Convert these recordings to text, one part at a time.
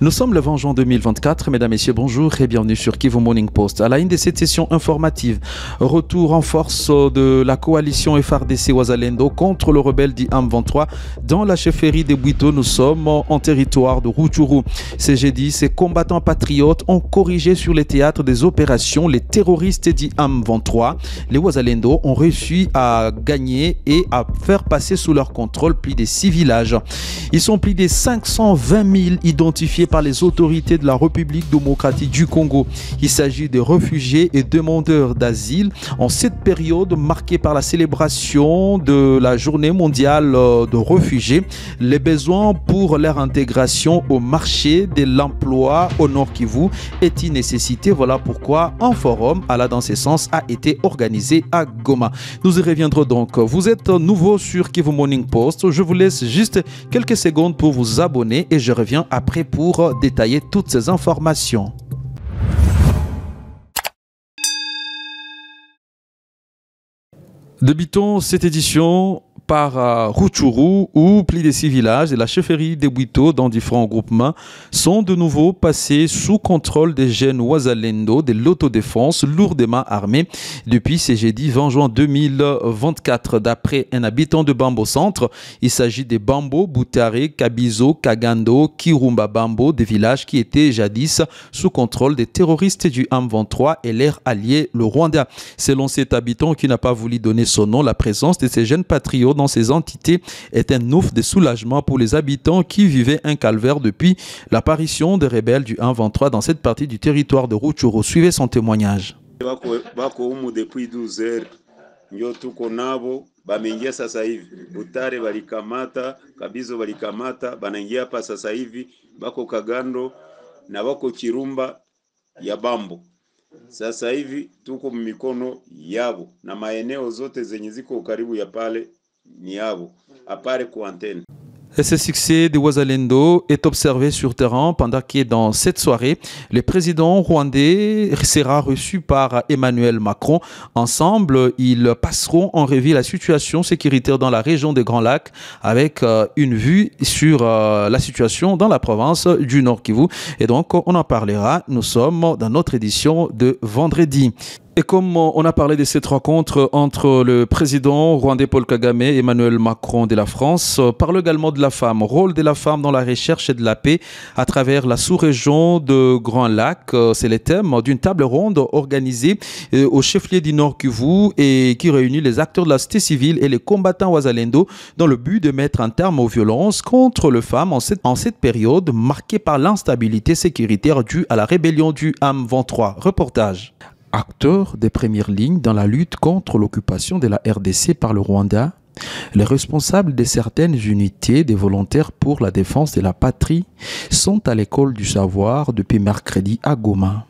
Nous sommes le 20 juin 2024, mesdames, messieurs, bonjour et bienvenue sur Kivu Morning Post. À la une de cette session informative, retour en force de la coalition FARDC Wazalendo contre le rebelle dit M23 dans la chefferie des Bwito. Nous sommes en territoire de Rutshuru. C'est jeudi, ces combattants patriotes ont corrigé sur les théâtres des opérations les terroristes dit M23. Les Wazalendo ont réussi à gagner et à faire passer sous leur contrôle plus de 6 villages. Ils sont plus de 520 000 identifiés par les autorités de la République démocratique du Congo. Il s'agit de réfugiés et demandeurs d'asile en cette période marquée par la célébration de la journée mondiale de réfugiés. Les besoins pour leur intégration au marché de l'emploi au Nord Kivu est une nécessité. Voilà pourquoi un forum allant dans ce sens a été organisé à Goma. Nous y reviendrons donc. Vous êtes nouveau sur Kivu Morning Post. Je vous laisse juste quelques secondes pour vous abonner et je reviens après pour détailler toutes ces informations. Débutons cette édition par Rutshuru où plus de 6 villages et la chefferie des Bwito dans différents groupements sont de nouveau passés sous contrôle des jeunes Wazalendo de l'autodéfense lourdement armés depuis ce jeudi 20 juin 2024. D'après un habitant de Bambo Centre, il s'agit des Bambo, Boutare, Kabizo, Kagando, Kirumba Bambo, des villages qui étaient jadis sous contrôle des terroristes du M23 et leur allié le Rwanda. Selon cet habitant qui n'a pas voulu donner son nom, la présence de ces jeunes patriotes dans ces entités est un ouf de soulagement pour les habitants qui vivaient un calvaire depuis l'apparition des rebelles du M23 dans cette partie du territoire de Rutshuru. Suivez son témoignage. Depuis 12 heures, ndio tuko nabo bameingia sasa hivi. Butare balikamata, Kabizo balikamata, banaingia hapa sasa hivi, bako Kagando na bako Kirumba ya Bambo. Sasa hivi tuko mikono yabo na maeneo zote zenye ziko karibu ya pale ni yabo apare kwa antenne. Et ce succès de Wazalendo est observé sur terrain pendant que dans cette soirée, le président rwandais sera reçu par Emmanuel Macron. Ensemble, ils passeront en revue la situation sécuritaire dans la région des Grands Lacs avec une vue sur la situation dans la province du Nord Kivu. Et donc, on en parlera. Nous sommes dans notre édition de vendredi. Et comme on a parlé de cette rencontre entre le président rwandais Paul Kagame et Emmanuel Macron de la France, parle également de la femme, rôle de la femme dans la recherche de la paix à travers la sous-région de Grand Lac. C'est le thème d'une table ronde organisée au chef-lieu du Nord Kivu et qui réunit les acteurs de la société civile et les combattants Wazalendo dans le but de mettre un terme aux violences contre les femmes en cette période marquée par l'instabilité sécuritaire due à la rébellion du M23. Reportage. Acteurs des premières lignes dans la lutte contre l'occupation de la RDC par le Rwanda, les responsables de certaines unités des volontaires pour la défense de la patrie sont à l'école du savoir depuis mercredi à Goma.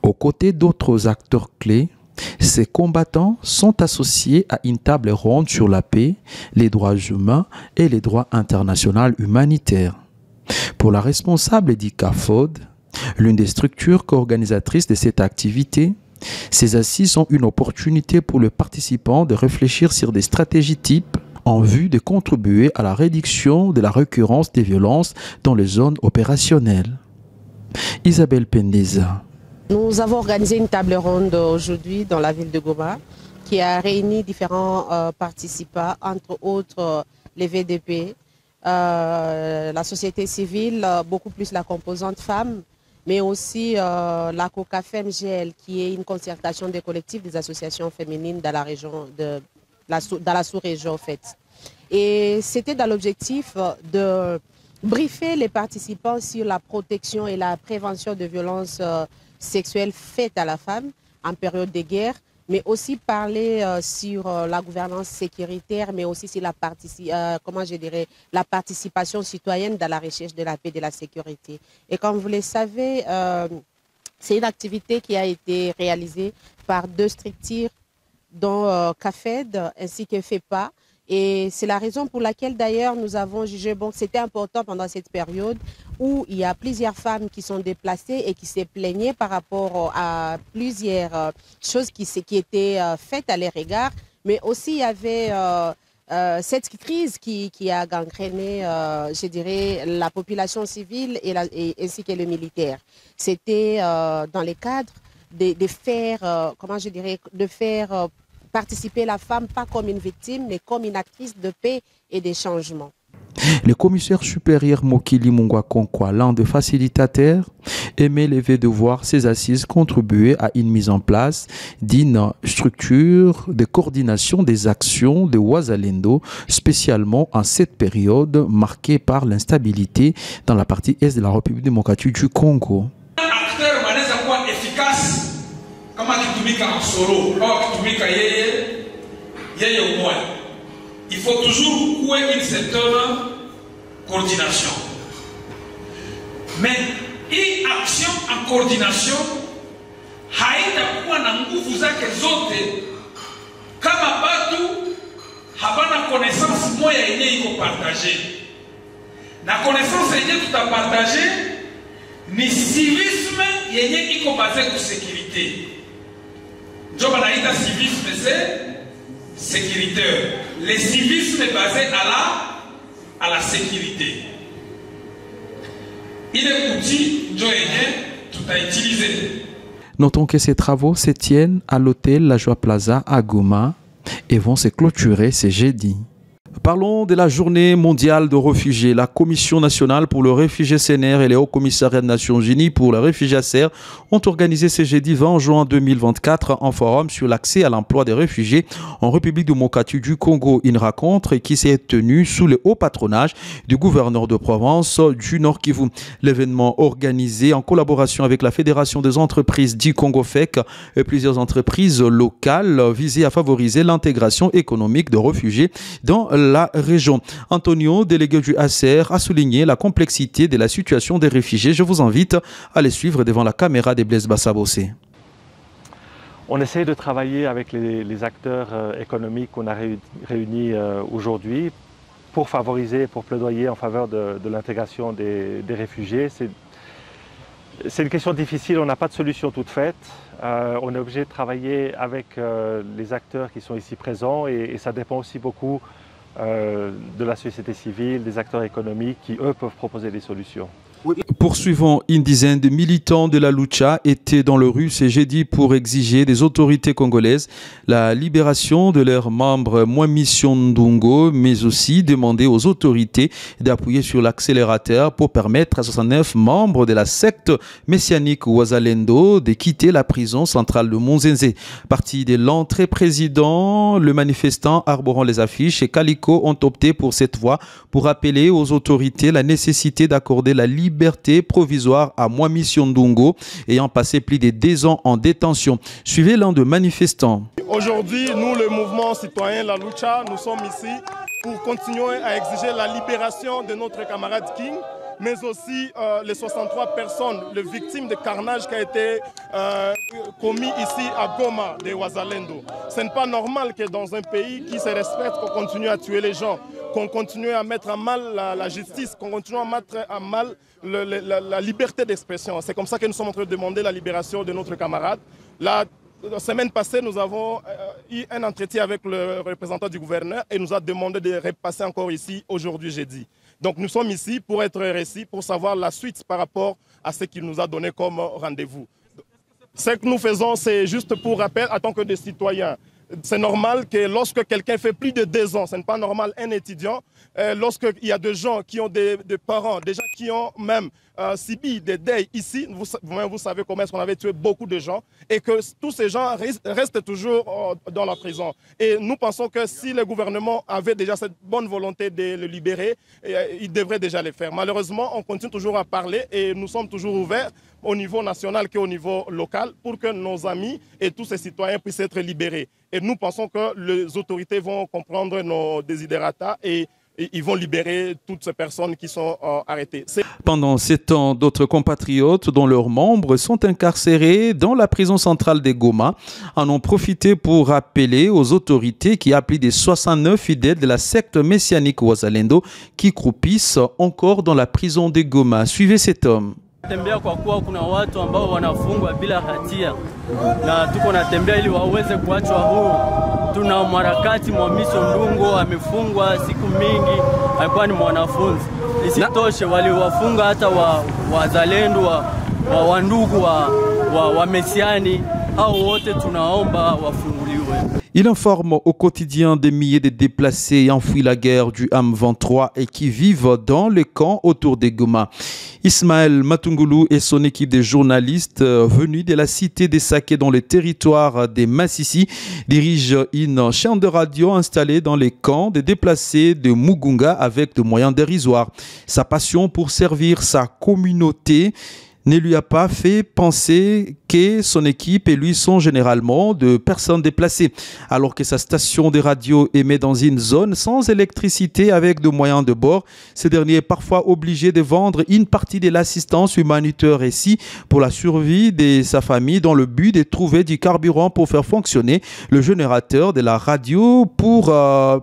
Aux côtés d'autres acteurs clés, ces combattants sont associés à une table ronde sur la paix, les droits humains et les droits internationaux humanitaires. Pour la responsable d'ICAFOD, l'une des structures co-organisatrices de cette activité, ces assises sont une opportunité pour les participants de réfléchir sur des stratégies types en vue de contribuer à la réduction de la récurrence des violences dans les zones opérationnelles. Isabelle Pendeza. Nous avons organisé une table ronde aujourd'hui dans la ville de Goma qui a réuni différents participants, entre autres les VDP, la société civile, beaucoup plus la composante femme, mais aussi la COCAFEMGL, qui est une concertation des collectifs des associations féminines dans la région dans la sous-région en fait. Et c'était dans l'objectif de briefer les participants sur la protection et la prévention de violences sexuelles faites à la femme en période de guerre, mais aussi parler sur la gouvernance sécuritaire, mais aussi sur la participation citoyenne dans la recherche de la paix et de la sécurité. Et comme vous le savez, c'est une activité qui a été réalisée par 2 structures, dont CAFED ainsi que FEPA. Et c'est la raison pour laquelle d'ailleurs nous avons jugé bon, que c'était important pendant cette période où il y a plusieurs femmes qui sont déplacées et qui se plaignaient par rapport à plusieurs choses qui étaient faites à leur égard, mais aussi il y avait cette crise qui a gangréné, je dirais, la population civile ainsi que le militaire. C'était dans le cadre de faire, comment je dirais, de faire participer la femme pas comme une victime, mais comme une actrice de paix et de changement. Le commissaire supérieur Mokili Mungwakonkwa, l'un des facilitateurs, aimait lever de voir ces assises contribuer à une mise en place d'une structure de coordination des actions de Wazalendo, spécialement en cette période marquée par l'instabilité dans la partie est de la République démocratique du Congo. Acteur wanaweza kuwa efficace kama kitumika en solo au kitumika yeye mmoja. Il faut toujours qu'il y ait une certaine coordination. Mais une action en coordination haitakuwa na nguvu zake zote kama batu habana connaissance moya yenye iko partager. Na connaissance yenye tutapartager ni civisme yenye iko basé sur sécurité. Ndio banaita civisme c'est sécuritaire. Le civisme est basé à la sécurité. Il est outil tout à utiliser. Notons que ces travaux se tiennent à l'hôtel La Joie Plaza à Goma et vont se clôturer ce jeudi. Parlons de la journée mondiale de réfugiés. La Commission nationale pour le réfugié CNR et les Hauts Commissariats des Nations Unies pour le réfugié ACER ont organisé ce jeudi 20 juin 2024 un forum sur l'accès à l'emploi des réfugiés en République démocratique du Congo. Une rencontre qui s'est tenue sous le haut patronage du gouverneur de Provence du Nord Kivu. L'événement organisé en collaboration avec la Fédération des entreprises du Congo FEC et plusieurs entreprises locales visait à favoriser l'intégration économique de réfugiés dans la région. Antonio, délégué du ACER, a souligné la complexité de la situation des réfugiés. Je vous invite à les suivre devant la caméra de Blaise Bassabossé. On essaie de travailler avec les acteurs économiques qu'on a réunis aujourd'hui pour favoriser, pour plaidoyer en faveur de l'intégration des réfugiés. C'est une question difficile, on n'a pas de solution toute faite. On est obligé de travailler avec les acteurs qui sont ici présents et ça dépend aussi beaucoup de la société civile, des acteurs économiques qui, eux, peuvent proposer des solutions. Poursuivant, une dizaine de militants de la Lucha étaient dans le rue ce jeudi pour exiger des autorités congolaises la libération de leurs membres Mwami Ndungo, mais aussi demander aux autorités d'appuyer sur l'accélérateur pour permettre à 69 membres de la secte messianique Wazalendo de quitter la prison centrale de Monzenze. Parti de l'entrée président, le manifestant arborant les affiches et Calico ont opté pour cette voie pour appeler aux autorités la nécessité d'accorder la liberté provisoire à Mwami Ndungo ayant passé plus de 2 ans en détention. Suivez l'un de manifestants. Aujourd'hui, nous, le mouvement citoyen La Lucha, nous sommes ici pour continuer à exiger la libération de notre camarade King, mais aussi les 63 personnes, les victimes de carnage qui a été commis ici à Goma de Wazalendo. Ce n'est pas normal que dans un pays qui se respecte, qu'on continue à tuer les gens, qu'on continue à mettre à mal la justice, qu'on continue à mettre à mal la liberté d'expression. C'est comme ça que nous sommes en train de demander la libération de notre camarade. La semaine passée, nous avons eu un entretien avec le représentant du gouverneur et nous a demandé de repasser encore ici aujourd'hui jeudi. Donc nous sommes ici pour être récits, pour savoir la suite par rapport à ce qu'il nous a donné comme rendez-vous. Ce que nous faisons, c'est juste pour rappel en tant que des citoyens. C'est normal que lorsque quelqu'un fait plus de 2 ans, ce n'est pas normal, un étudiant, lorsqu'il y a des gens qui ont des parents, des gens qui ont même subi des deuils ici, vous savez comment est-ce qu'on avait tué beaucoup de gens et que tous ces gens restent toujours dans la prison. Et nous pensons que si le gouvernement avait déjà cette bonne volonté de le libérer, il devrait déjà le faire. Malheureusement, on continue toujours à parler et nous sommes toujours ouverts au niveau national qu'au niveau local pour que nos amis et tous ces citoyens puissent être libérés. Et nous pensons que les autorités vont comprendre nos desiderata et ils vont libérer toutes ces personnes qui sont arrêtées. Pendant 7 ans, d'autres compatriotes dont leurs membres sont incarcérés dans la prison centrale de Goma en ont profité pour rappeler aux autorités qui appliquent des 69 fidèles de la secte messianique Wazalendo qui croupissent encore dans la prison de Goma. Suivez cet homme. Tembea kwa kuwa kuna watu ambao wanafungwa bila hatia na tuko natembea ili waweze kuachwa huru. Tuna mharakati Mwamiso Ndungo amefungwa siku mingi, alikuwa ni mwanafunzi. Isitoshe waliwafunga hata wazalendo wa ndugu wa Mesiani, hao wote tunaomba wafunguliwe. Il informe au quotidien des milliers de déplacés ayant fui la guerre du M23 et qui vivent dans les camps autour des Goma. Ismaël Matungulu et son équipe de journalistes venus de la cité des Saké dans le territoire des Massissi dirigent une chaîne de radio installée dans les camps des déplacés de Mugunga avec des moyens dérisoires. Sa passion pour servir sa communauté ne lui a pas fait penser que son équipe et lui sont généralement de personnes déplacées. Alors que sa station de radio émet dans une zone sans électricité avec de moyens de bord, ce dernier est parfois obligé de vendre une partie de l'assistance humanitaire ici pour la survie de sa famille dans le but de trouver du carburant pour faire fonctionner le générateur de la radio pour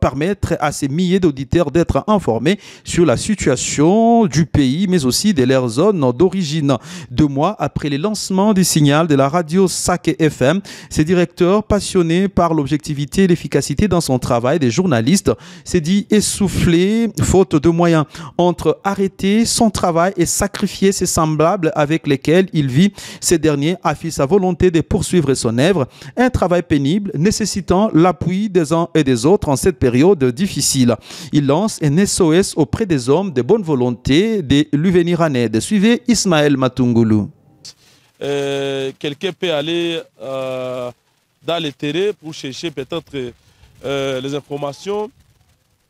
permettre à ces milliers d'auditeurs d'être informés sur la situation du pays mais aussi de leur zone d'origine. 2 mois après le lancement du signal de la radio Saké FM, ce directeur passionné par l'objectivité et l'efficacité dans son travail des journalistes s'est dit essoufflé faute de moyens entre arrêter son travail et sacrifier ses semblables avec lesquels il vit. Ce dernier affiche sa volonté de poursuivre son œuvre, un travail pénible nécessitant l'appui des uns et des autres en cette période difficile. Il lance un SOS auprès des hommes de bonne volonté de lui venir en aide. Suivez Ismaël Matungulu. Quelqu'un peut aller dans le terrain pour chercher peut-être les informations.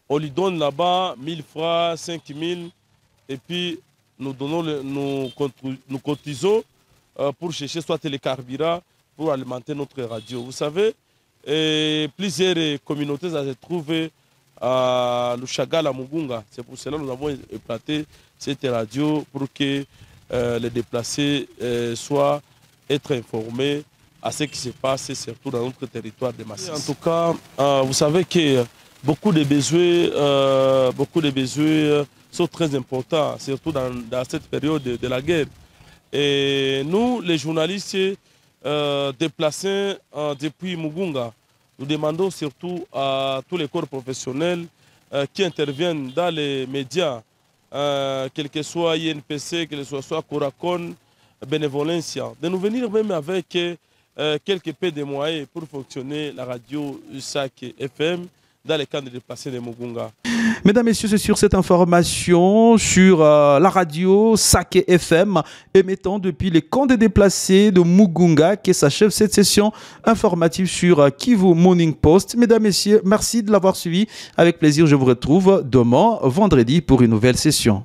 On lui donne là-bas 1000 francs, 5000 et puis nous cotisons pour chercher soit les carburants pour alimenter notre radio. Vous savez, plusieurs communautés se trouvent à Lushagala, Mugunga. C'est pour cela que nous avons implanté cette radio pour que les déplacés soient être informés à ce qui se passe, surtout dans notre territoire de Massissi. En tout cas, vous savez que beaucoup de besoins sont très importants, surtout dans cette période de la guerre. Et nous, les journalistes déplacés depuis Mugunga, nous demandons surtout à tous les corps professionnels qui interviennent dans les médias, quel que soit INPC, quel que soit Coracon, Bénévolencia, de nous venir même avec quelques peu de moyens pour fonctionner la radio Saké FM dans les camps de déplacés de Mugunga. Mesdames, Messieurs, c'est sur cette information sur la radio Saké FM émettant depuis les camps de déplacés de Mugunga que s'achève cette session informative sur Kivu Morning Post. Mesdames, Messieurs, merci de l'avoir suivi. Avec plaisir, je vous retrouve demain, vendredi, pour une nouvelle session.